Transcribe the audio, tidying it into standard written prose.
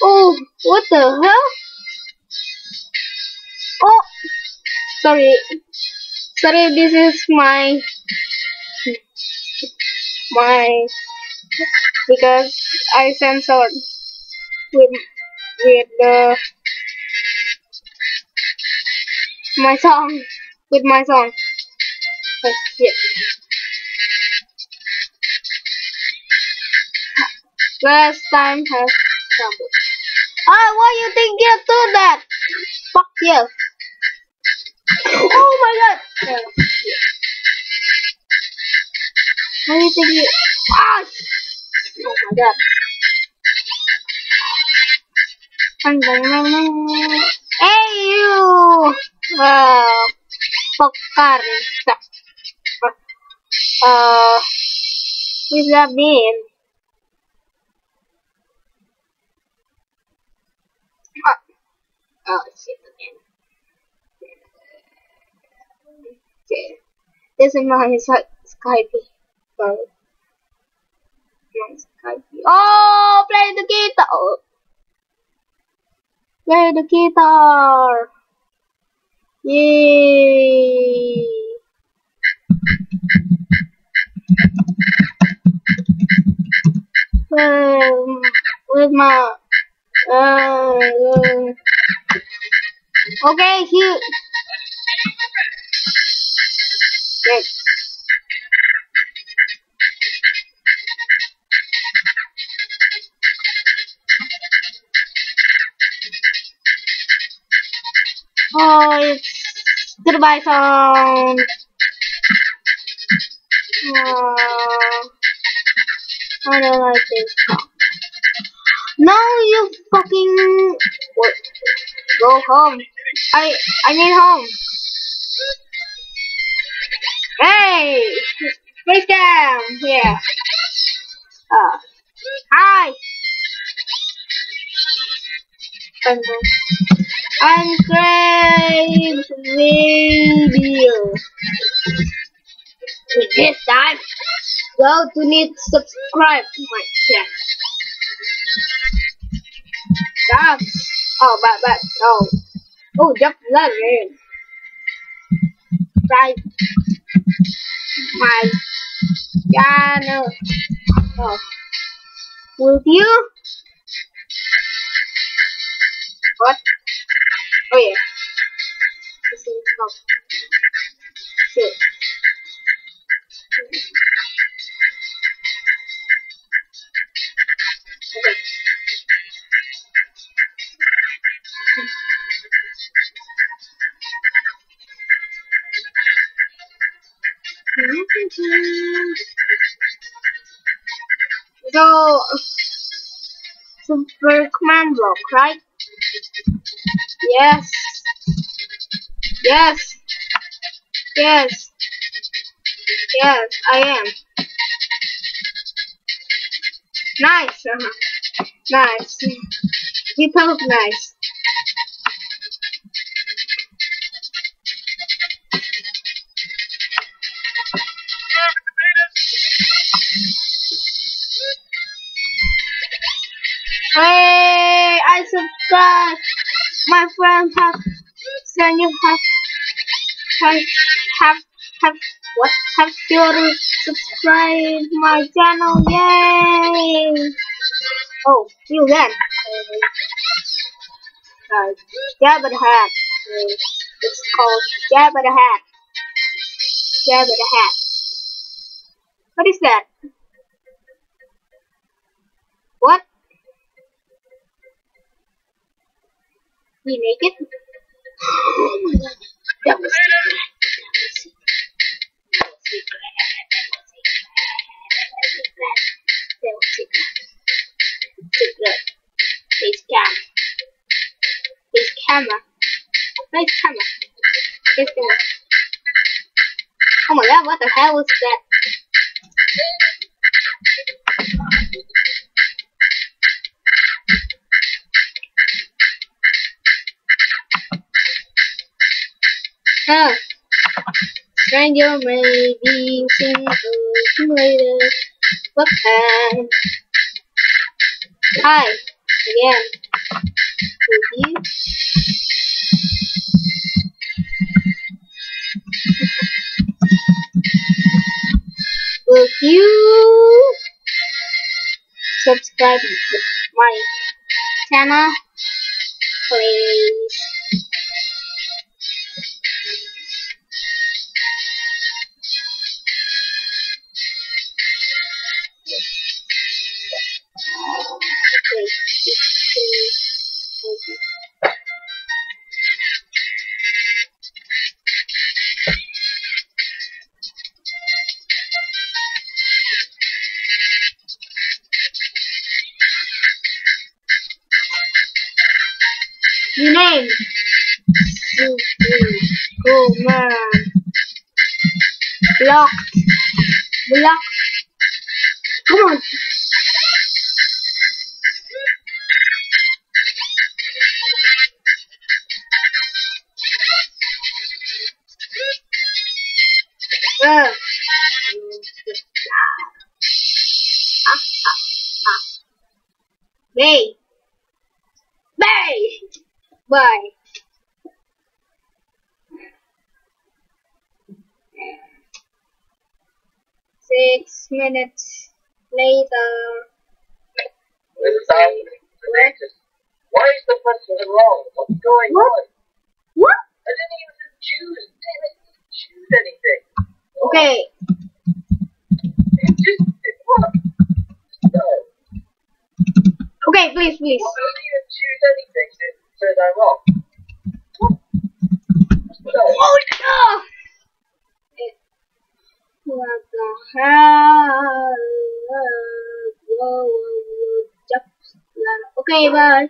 Oh, what the hell? Oh, sorry. Sorry, this is my because I censored with the my song with my song. Oh, shit. Last time has trouble. Ah, why you think you do that? Fuck you. Oh my god. Why you think you? Ah. Oh my god. Hey you. Pokar. What's that mean? Oh shit again. Okay. This is my Skype. Sorry. My Skype. Oh, play the guitar. Oh. Play the guitar. Yay. With my okay, here. Yes. Oh, it's goodbye song. I don't like this song. No, you fucking go home. I need home. Hey, face cam here. Hi. I'm great video. This time, go to need subscribe to my channel. Stop. But oh, just love it. Subscribe my channel. Oh, will you? What? Oh yeah. This is not. Shit. Okay. So, Super Command Block, right? Yes. Yes. Yes. Yes, I am. Nice. Nice. You talk nice. Hey, I subscribe. My friend have sent you what? Have you subscribe my channel? Yay! Oh, you again. Jabba the Hat. It's called Jabba the Hat. Jabba the Hat. What is that? What? You naked? Oh my god. That was secret. Face cam. Face camera. Face camera. Face camera. Oh my god, what the hell was that? Huh. Stranger may be single later. What time? Hi. again. Will you subscribe to my channel, please? New name. Go man. Blocked. Blocked. Come on. Hey. Bye. Bye. Six minutes later. Why is the question wrong? What's going on? What? I didn't even choose. Damn it, I didn't choose anything. Okay. It just what? No. Okay, please. I didn't even choose anything. It says I'm wrong. What? No. Oh no! What the hell? Whoa. Okay, bye.